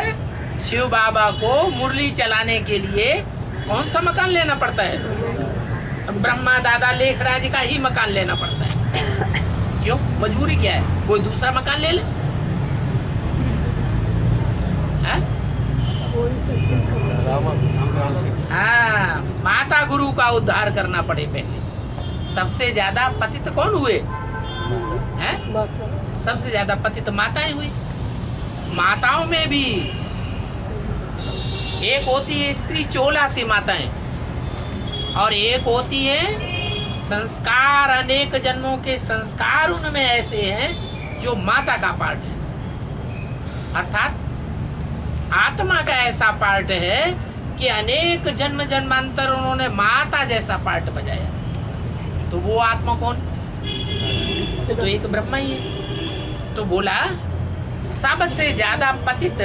शिव बाबा को मुरली चलाने के लिए कौन सा मकान लेना पड़ता है? ब्रह्मा दादा लेखराज का ही मकान लेना पड़ता है। क्यों? मजबूरी क्या है? कोई दूसरा मकान ले ले। हाँ, माता गुरु का उद्धार करना पड़े पहले। सबसे ज्यादा पतित कौन हुए हैं? है? माता सबसे ज्यादा पतित माताएं हुई। माताओं में भी एक होती है स्त्री चोला सी माताएं, और एक होती है संस्कार, अनेक जन्मों के संस्कार उनमें ऐसे हैं जो माता का पार्ट है, अर्थात आत्मा का ऐसा पार्ट है कि अनेक जन्म जन्मांतर उन्होंने माता जैसा पार्ट बजाया। तो वो आत्मा कौन? तो एक ब्रह्मा ही है। तो बोला सबसे ज्यादा पतित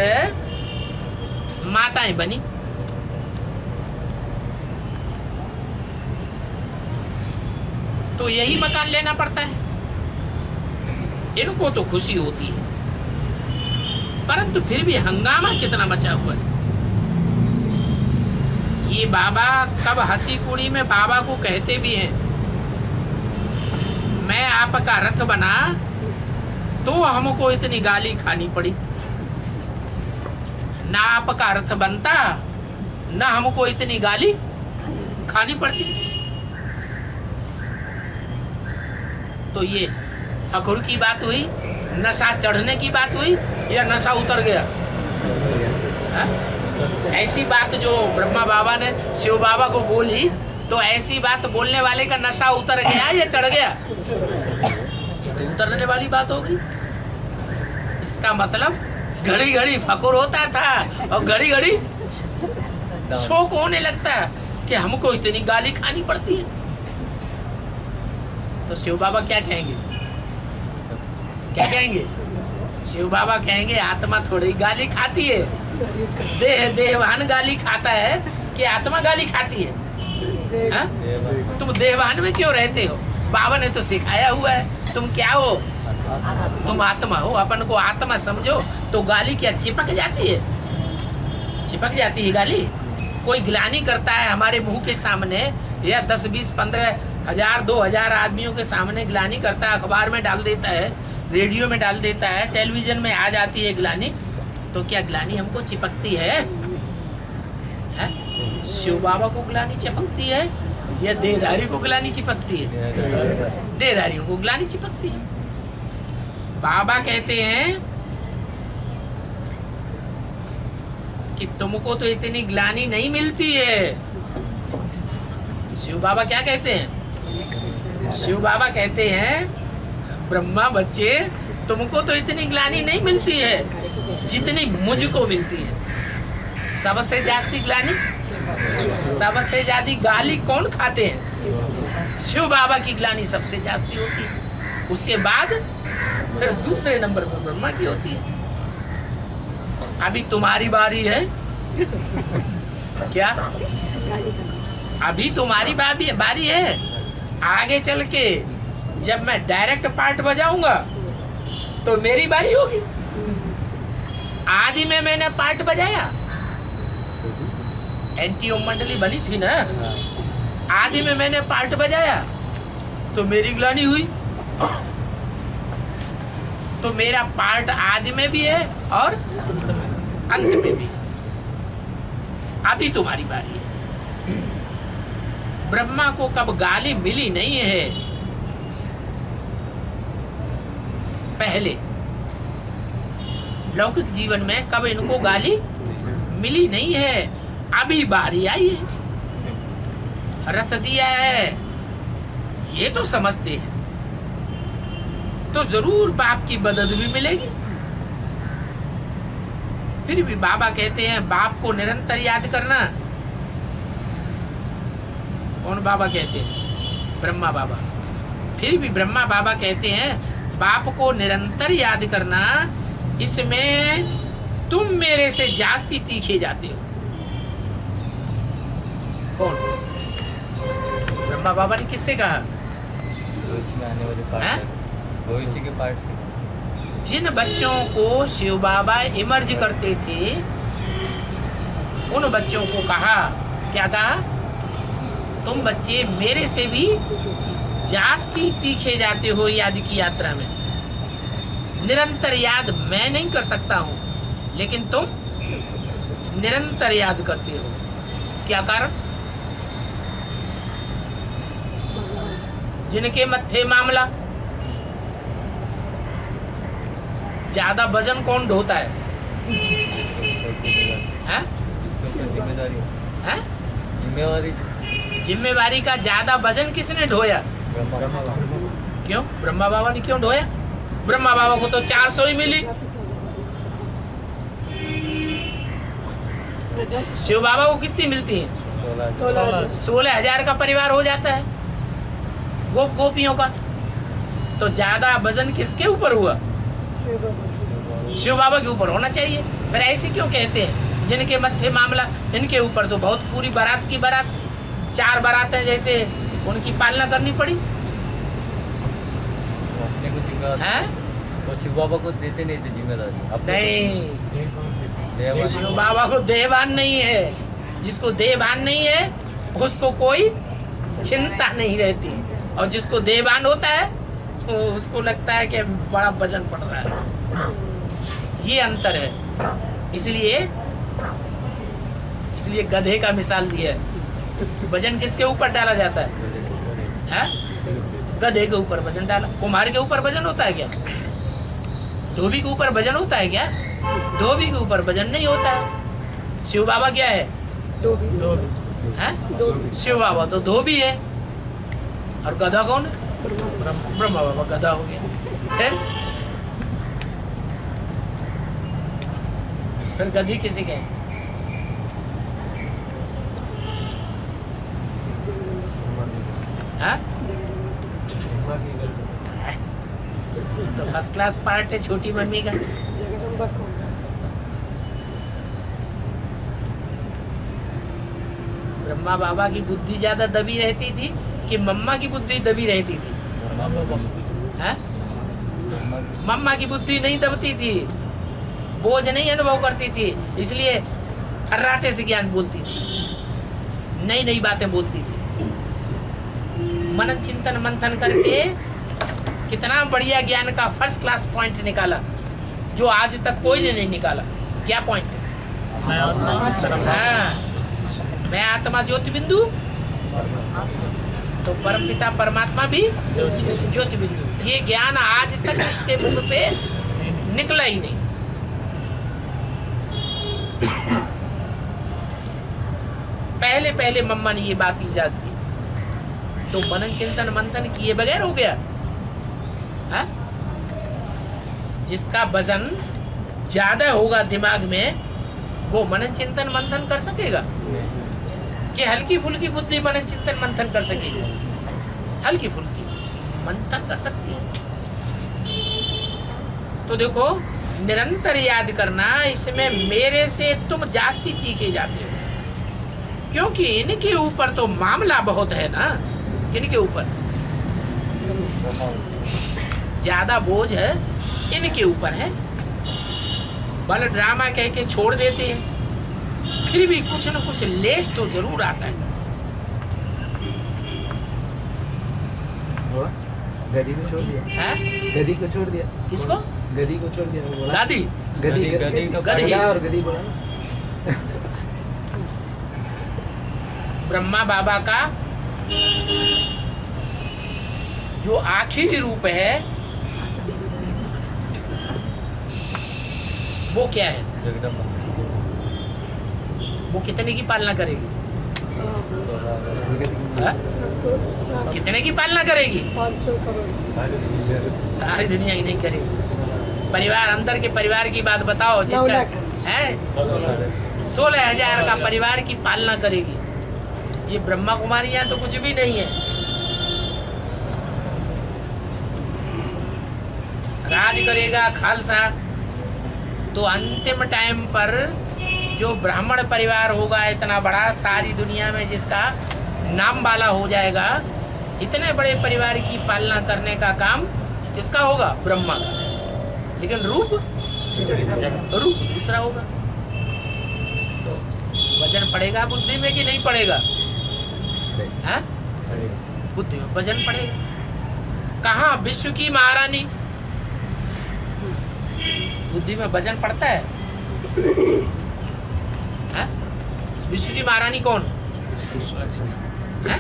माताएं बनी। तो यही मकान लेना पड़ता है। इनको तो खुशी होती है, परंतु फिर भी हंगामा कितना मचा हुआ है। ये बाबा कब हंसी कुड़ी में बाबा को कहते भी हैं, मैं आपका रथ बना तो हमको इतनी गाली खानी पड़ी, ना आपका रथ बनता ना हमको इतनी गाली खानी पड़ती। तो ये अखुर की बात हुई, नशा चढ़ने की बात हुई, या नशा उतर गया? हा? ऐसी बात जो ब्रह्मा बाबा ने शिव बाबा को बोली, तो ऐसी बात बोलने वाले का नशा उतर गया या चढ़ गया? तो उतरने वाली बात होगी। इसका मतलब घड़ी घड़ी फकुर होता था और घड़ी घड़ी शोक होने लगता है कि हमको इतनी गाली खानी पड़ती है। तो शिव बाबा क्या कहेंगे? क्या कहेंगे? शिव बाबा कहेंगे आत्मा थोड़ी गाली खाती है, देहवान गाली खाता है कि आत्मा गाली खाती है? हा? तुम देहवान में क्यों रहते हो? बाबा ने तो सिखाया हुआ है, तुम क्या हो? तुम आत्मा हो। अपन को आत्मा समझो तो गाली क्या चिपक जाती है? चिपक जाती है गाली? कोई ग्लानि करता है हमारे मुंह के सामने, या 10, 20, 15 हजार 2000 आदमियों के सामने ग्लानि करता है, अखबार में डाल देता है, रेडियो में डाल देता है, टेलीविजन में आ जाती है ग्लानि, तो क्या ग्लानि हमको चिपकती है? शिव बाबा को ग्लानि चिपकती है या देहधारी को ग्लानि चिपकती है? देहधारियों को ग्लानि चिपकती है। बाबा कहते हैं कि तुमको तो इतनी ग्लानि नहीं मिलती है। शिव बाबा क्या कहते हैं? शिव बाबा कहते हैं ब्रह्मा बच्चे, तुमको तो इतनी ग्लानि नहीं मिलती है जितनी मुझको मिलती है। सबसे जास्ती ग्लानि, सबसे ज्यादा गाली कौन खाते हैं? शिव बाबा की ग्लानि सबसे जास्ती होती है, उसके बाद फिर दूसरे नंबर पर ब्रह्मा की होती है। अभी तुम्हारी बारी है क्या? अभी तुम्हारी बारी है। आगे चल के जब मैं डायरेक्ट पार्ट बजाऊंगा तो मेरी बारी होगी। आदि में मैंने पार्ट बजाया, एनटीओ मंडली बनी थी ना, आदि में मैंने पार्ट बजाया तो मेरी ग्लानि हुई। तो मेरा पार्ट आदि में भी है और अंत में भी। अभी तुम्हारी बारी है। ब्रह्मा को कब गाली मिली नहीं है, पहले लौकिक जीवन में कब इनको गाली मिली नहीं है, अभी बारी आई है। रथ दिया है ये तो समझते हैं, तो जरूर बाप की मदद भी मिलेगी। फिर भी बाबा कहते हैं बाप को निरंतर याद करना। कौन बाबा कहते हैं? ब्रह्मा बाबा। फिर भी ब्रह्मा बाबा कहते हैं बाप को निरंतर याद करना, इसमें तुम मेरे से जास्ती तीखे जाते हो। कौन? ब्रह्मा बाबा ने किससे कहा? भविष्य के पार्ट से। जिन बच्चों को शिव बाबा इमर्ज करते थे उन बच्चों को कहा, क्या कहा? तुम बच्चे मेरे से भी जास्ती तीखे जाते हो याद की यात्रा में। निरंतर याद मैं नहीं कर सकता हूं, लेकिन तुम निरंतर याद करते हो। क्या कारण? जिनके मत्थे मामला, ज्यादा वजन कौन ढोता है? हैं? जिम्मेदारी हैं? जिम्मेवारी जिम्मेवारी का ज्यादा वजन किसने ढोया? क्यों? ब्रह्मा बाबा ने क्यों ढोया? ब्रह्मा बाबा को तो 400 ही मिली, शिव बाबा को कितनी मिलती है? 16,000 का परिवार हो जाता है गोपियों का। तो ज्यादा वजन किसके ऊपर हुआ? शिव बाबा के ऊपर होना चाहिए। फिर ऐसे क्यों कहते हैं जिनके मत्थे मामला, इनके ऊपर तो बहुत पूरी बारात की बारात थी, 4 बारातें जैसे उनकी पालना करनी पड़ी अपने को जिम्मेदारी हैं? तो शिव बाबा को देते नहीं थे जिम्मेदारी अपने नहीं, देवान शिव बाबा को देहभान नहीं है। जिसको देहभान नहीं है उसको कोई चिंता नहीं रहती, और जिसको देहभान होता है तो उसको लगता है कि बड़ा वजन पड़ रहा है। ये अंतर है। इसलिए गधे का मिसाल दिया है। वजन किसके ऊपर डाला जाता है? गधे के ऊपर वजन डाला। कुम्हार के ऊपर वजन होता है क्या? धोबी के ऊपर वजन होता है क्या? धोबी के ऊपर वजन नहीं होता है। शिव बाबा क्या है? हैं? शिव बाबा तो धोबी है। और गधा कौन है? ब्रह्मा बाबा गधा हो गया। फिर गधी किसी के? हाँ? तो फर्स्ट क्लास पार्ट है छोटी मम्मी का। जगदम्बा को ब्रह्मा बाबा की बुद्धि ज्यादा दबी रहती थी कि मम्मा की बुद्धि दबी रहती थी? हैं? मम्मा की बुद्धि नहीं दबती थी, बोझ नहीं अनुभव करती थी, इसलिए फर्राटे से ज्ञान बोलती थी, नई नई बातें बोलती थी। मनन चिंतन मंथन करके कितना बढ़िया ज्ञान का फर्स्ट क्लास पॉइंट निकाला जो आज तक कोई ने नहीं निकाला। क्या पॉइंट? हाँ, मैं आत्मा ज्योति बिंदु, तो परमपिता परमात्मा भी ज्योति बिंदु। ये ज्ञान आज तक इसके मुख से निकला ही नहीं। पहले पहले मम्मा ने ये बात ईजाद की, तो मनन चिंतन मंथन किए बगैर हो गया। हा? जिसका वजन ज्यादा होगा दिमाग में वो मनन चिंतन मंथन कर सकेगा कि हल्की फुल्की बुद्धि मनन चिंतन मंथन कर सकेगी? हल्की फुल्की मंथन कर सकती है। तो देखो, निरंतर याद करना, इसमें मेरे से तुम जास्ती तीखे जाते हो, क्योंकि इनके ऊपर तो मामला बहुत है ना। किनके ऊपर ज्यादा बोझ है? इनके ऊपर है। बल ड्रामा कह के छोड़ देते हैं, फिर भी कुछ न कुछ लेस तो जरूर आता है। गधी को छोड़ दिया। हैं? गधी को छोड़ दिया। किसको? गधी को छोड़ दिया। बोला दादी गधी गधी तो गधी। गधा और गधी बोला। ब्रह्मा बाबा का जो आखिरी रूप है वो क्या है? जगदम्बा वो कितने की पालना करेगी? हाँ? सबको कितने की पालना करेगी? 500 करोड़ सारी दुनिया की नहीं करेगी। परिवार, अंदर के परिवार की बात बताओ। 9 जिनका लाख। है 16,000 का परिवार की पालना करेगी। ये ब्रह्मा कुमारी यहाँ तो कुछ भी नहीं है। राज करेगा खालसा, तो अंतिम टाइम पर जो ब्राह्मण परिवार होगा इतना बड़ा, सारी दुनिया में जिसका नाम वाला हो जाएगा, इतने बड़े परिवार की पालना करने का काम किसका होगा? ब्रह्मा का। लेकिन रूप दूसरा होगा। तो वजन पड़ेगा बुद्धि में कि नहीं पड़ेगा? है? बुद्धि में वजन पड़ेगा। कहाँ? विश्व की महारानी, बुद्धि में वजन पड़ता है? है? विश्व की महारानी कौन है?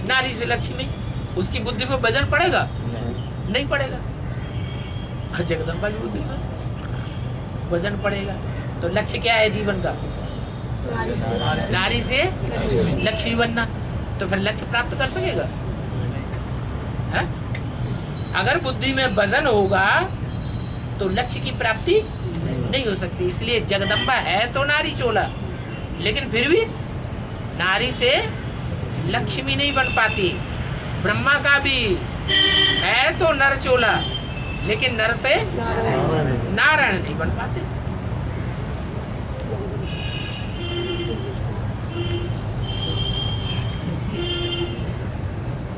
नारी से लक्ष्मी। उसकी बुद्धि में वजन पड़ेगा? नहीं पड़ेगा। और जगदम्बा की बुद्धि में वजन पड़ेगा। तो लक्ष्य क्या है जीवन का? नारी से लक्ष्मी बनना। तो फिर लक्ष्य प्राप्त कर सकेगा? है? अगर बुद्धि में वजन होगा तो लक्ष्य की प्राप्ति नहीं हो सकती। इसलिए जगदम्बा है तो नारी चोला, लेकिन फिर भी नारी से लक्ष्मी नहीं बन पाती। ब्रह्मा का भी है तो नर चोला, लेकिन नर से नारायण नहीं बन पाते।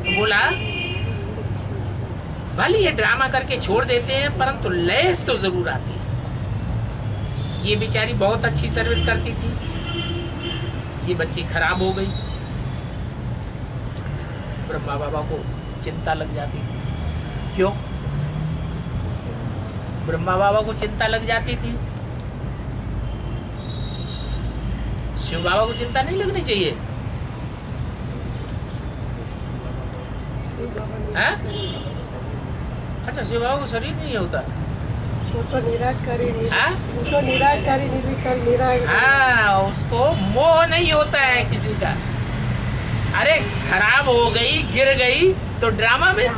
तो बोला भले ये ड्रामा करके छोड़ देते हैं, परंतु लेस तो जरूर आती है। ये बेचारी बहुत अच्छी सर्विस करती थी, ये बच्ची खराब हो गई। ब्रह्मा बाबा को चिंता लग जाती थी। क्यों ब्रह्मा बाबा को चिंता लग जाती थी? शिव बाबा को चिंता नहीं लगनी चाहिए? हैं? अच्छा, शिव बाबा को शरीर नहीं होता? वो तो निराकारी हाँ? वो तो निराकारी निर्विकल्प निराकार। हाँ, उसको मोह नहीं होता है किसी का। अरे खराब हो गई, गिर गई तो ड्रामा में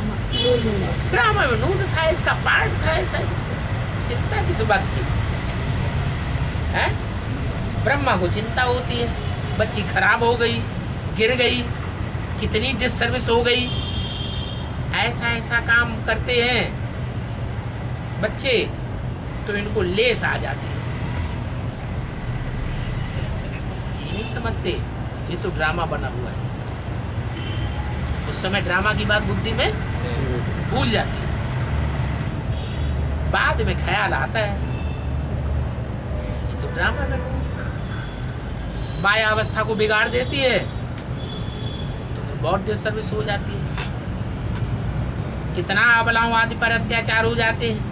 नूद था, इसका पार्ट था। ऐसा चिंता किस बात की है? ब्रह्मा को चिंता होती है, बच्ची खराब हो गई, गिर गई, कितनी डिससर्विस हो गई। ऐसा ऐसा काम करते हैं बच्चे तो इनको लेस आ जाती है। ये नहीं समझते ये तो ड्रामा बना हुआ है। उस समय ड्रामा की बात बुद्धि में भूल जाती है, बाद में ख्याल आता है ये तो ड्रामा बना हुआ है। माया अवस्था को बिगाड़ देती है तो बहुत डिससर्विस हो जाती है। कितना अबलाओं आदि पर अत्याचार हो जाते हैं।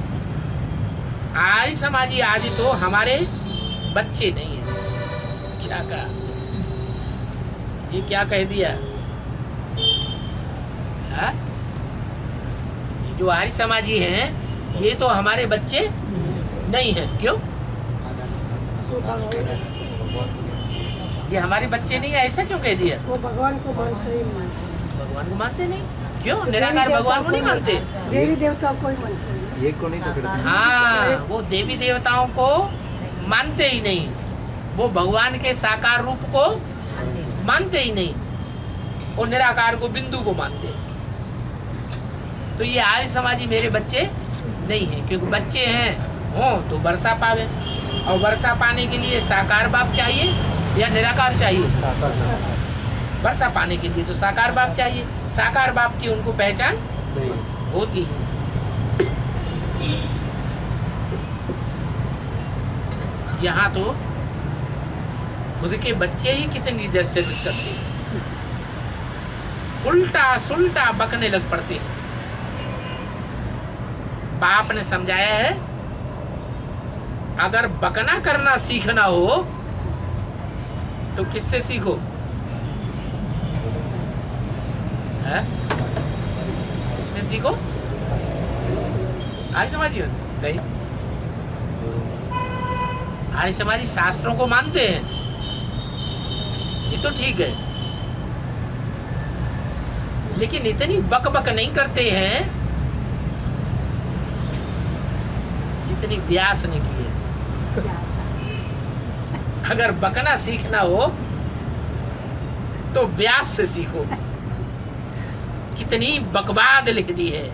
आर्य समाजी आदि तो हमारे बच्चे नहीं है। क्या कहा? ये क्या कह दिया? हाँ? जो आर्य समाजी हैं ये तो हमारे बच्चे नहीं हैं। क्यों? ये हमारे बच्चे नहीं है, ऐसा क्यों कह दिया? वो भगवान को मानते ही नहीं। भगवान को मानते नहीं? क्यों? निराकार भगवान को नहीं मानते? देवी देवता को ही मानते हैं। एक को नहीं पकड़ते। हाँ, वो देवी देवताओं को मानते ही नहीं, वो भगवान के साकार रूप को मानते ही नहीं, वो निराकार को, बिंदु को मानते हैं। तो ये आर्य समाजी मेरे बच्चे नहीं हैं, क्योंकि बच्चे हैं हो तो वर्षा पावे, और वर्षा पाने के लिए साकार बाप चाहिए या निराकार चाहिए? वर्षा पाने के लिए तो साकार बाप चाहिए। साकार बाप की उनको पहचान होती है। यहाँ तो खुद के बच्चे ही कितनी डिससर्विस करते हैं, उल्टा सुल्टा बकने लग पड़ते हैं। बाप ने समझाया है अगर बकना करना सीखना हो तो किससे सीखो? है? किससे सीखो? आर्य समाजियों से नहीं। आर्य समाजी शास्त्रों को मानते हैं, ये तो ठीक है, लेकिन इतनी बक बक नहीं करते हैं जितनी व्यास ने की है। अगर बकना सीखना हो तो व्यास से सीखो। कितनी बकवाद लिख दी है।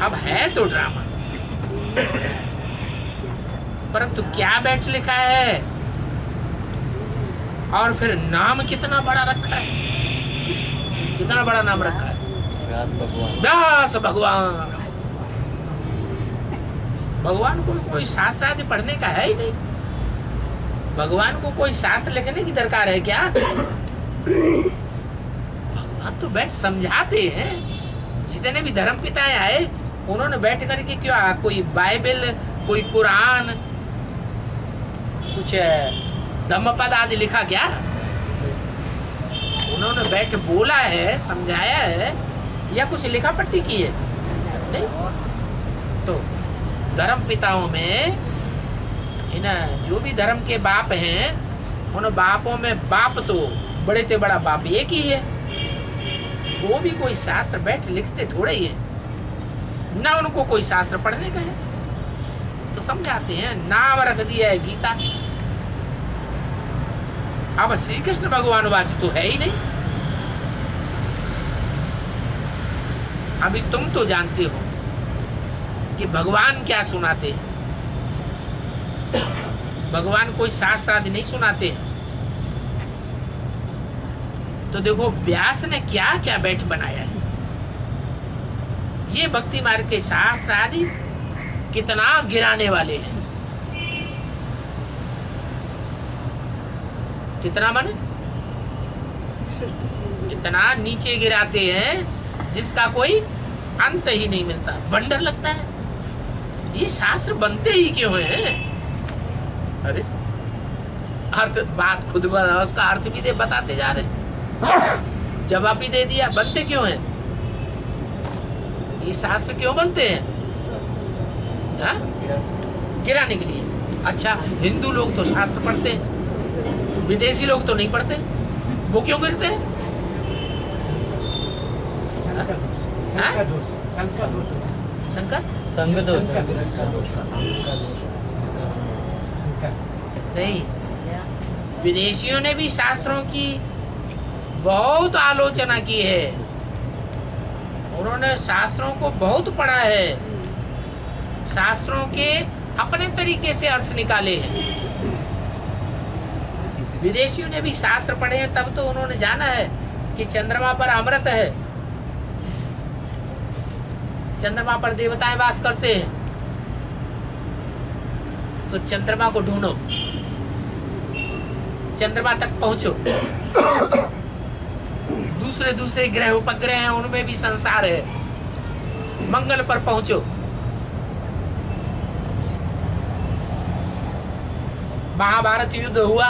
अब है तो ड्रामा, परंतु क्या बैठ लिखा है, और फिर नाम कितना बड़ा रखा है। कितना बड़ा नाम रखा है? व्यास भगवान। भगवान को कोई शास्त्र आदि पढ़ने का है ही नहीं। भगवान को कोई शास्त्र लिखने की दरकार है क्या? भगवान तो बैठ समझाते हैं। जितने भी धर्म पिताएं आए उन्होंने बैठ करके क्या, कोई बाइबल, कोई कुरान, कुछ धम्मपद आदि लिखा क्या? उन्होंने बैठ बोला है, समझाया है, या कुछ लिखा पट्टी की है? नहीं। तो धर्म पिताओं में इन जो भी धर्म के बाप हैं, उन बापों में बाप तो बड़े से बड़ा बाप एक ही है। वो भी कोई शास्त्र बैठ लिखते थोड़े ही है, ना उनको कोई शास्त्र पढ़ने का है। तो समझाते हैं, नाम रख दिया है गीता। अब श्री कृष्ण भगवान वाच तो है ही नहीं। अभी तुम तो जानते हो कि भगवान क्या सुनाते हैं। भगवान कोई शास्त्र आदि नहीं सुनाते हैं। तो देखो व्यास ने क्या क्या बैठ बनाया है। ये भक्ति मार्ग के शास्त्र आदि कितना गिराने वाले हैं। कितना माने? इतना नीचे गिराते हैं जिसका कोई अंत ही नहीं मिलता। वंडर लगता है ये शास्त्र बनते ही क्यों हैं? अरे अर्थ बात खुद बना, उसका अर्थ भी दे बताते जा रहे, जवाब भी दे दिया। बनते क्यों हैं ये शास्त्र? क्यों बनते हैं? हाँ? गिराने के लिए। अच्छा, हिंदू लोग तो शास्त्र पढ़ते हैं, विदेशी लोग तो नहीं पढ़ते। वो क्यों गिरते हैं? शंकर संग दोष। नहीं, विदेशियों ने भी शास्त्रों की बहुत आलोचना की है। उन्होंने शास्त्रों को बहुत पढ़ा है, शास्त्रों के अपने तरीके से अर्थ निकाले हैं। विदेशियों ने भी शास्त्र पढ़े हैं, तब तो उन्होंने जाना है कि चंद्रमा पर अमृत है, चंद्रमा पर देवताएं वास करते हैं। तो चंद्रमा को ढूंढो, चंद्रमा तक पहुंचो। दूसरे दूसरे ग्रह उपग्रह हैं, उनमें भी संसार है। मंगल पर पहुंचो। महाभारत युद्ध हुआ,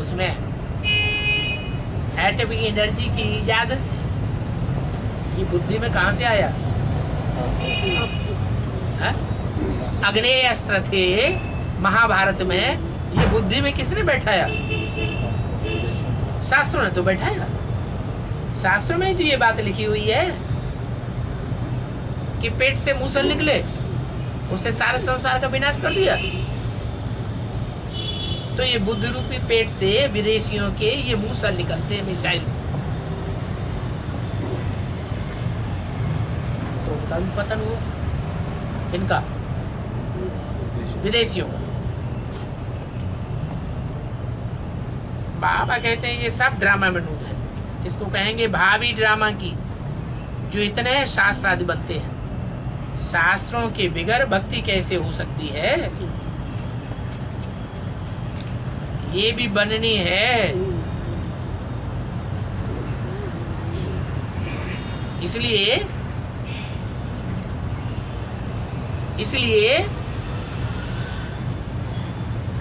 उसमें एटॉमिक एनर्जी की इजाद ये बुद्धि में कहां से आया? अग्नेय अस्त्र थे महाभारत में, ये बुद्धि में किसने बैठाया? शास्त्रों ने तो बैठाया। शास्त्रों में तो ये बात लिखी हुई है कि पेट से मूसल निकले, उसे सारे संसार का विनाश कर दिया। तो ये बुद्ध रूपी पेट से विदेशियों के ये मूसल निकलते हैं मिसाइल से। तो उनका भी पतन हुआ, इनका विदेशियों का। बाबा कहते हैं ये सब ड्रामा में डूब है। इसको कहेंगे भावी ड्रामा की, जो इतने शास्त्र आदि बनते हैं। शास्त्रों के बिगर भक्ति कैसे हो सकती है? ये भी बननी है। इसलिए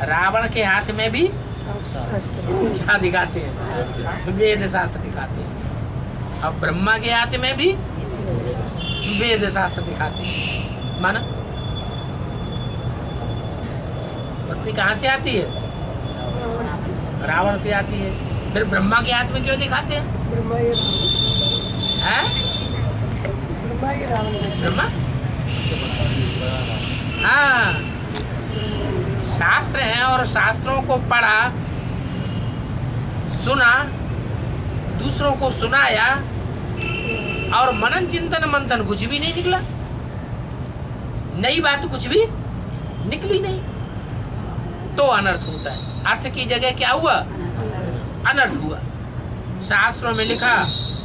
रावण के हाथ में भी क्या दिखाते हैं? वेद शास्त्र दिखाते हैं। अब ब्रह्मा के हाथ में भी वेद शास्त्र दिखाते हैं। माना भक्ति कहाँ से आती है? रावण से आती है। फिर ब्रह्मा के हाथ में क्यों दिखाते हैं? ब्रह्मा हाँ, शास्त्र हैं और शास्त्रों को पढ़ा, सुना, दूसरों को सुनाया और मनन चिंतन मंथन कुछ भी नहीं निकला। नई बात कुछ भी निकली नहीं, तो अनर्थ होता है। अर्थ की जगह क्या हुआ? अनर्थ हुआ। शास्त्रों में लिखा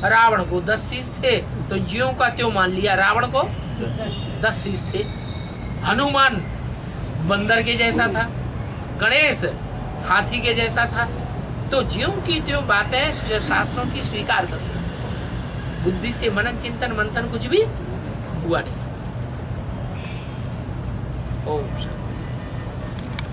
रावण को 10 शीश थे, तो ज्यों का त्यों मान लिया रावण को 10 शीश थे। हनुमान बंदर के जैसा था, गणेश हाथी के जैसा था। तो ज्यों की त्यों बातें शास्त्रों की स्वीकार कर ली। बुद्धि से मनन चिंतन मंथन कुछ भी हुआ नहीं। ओम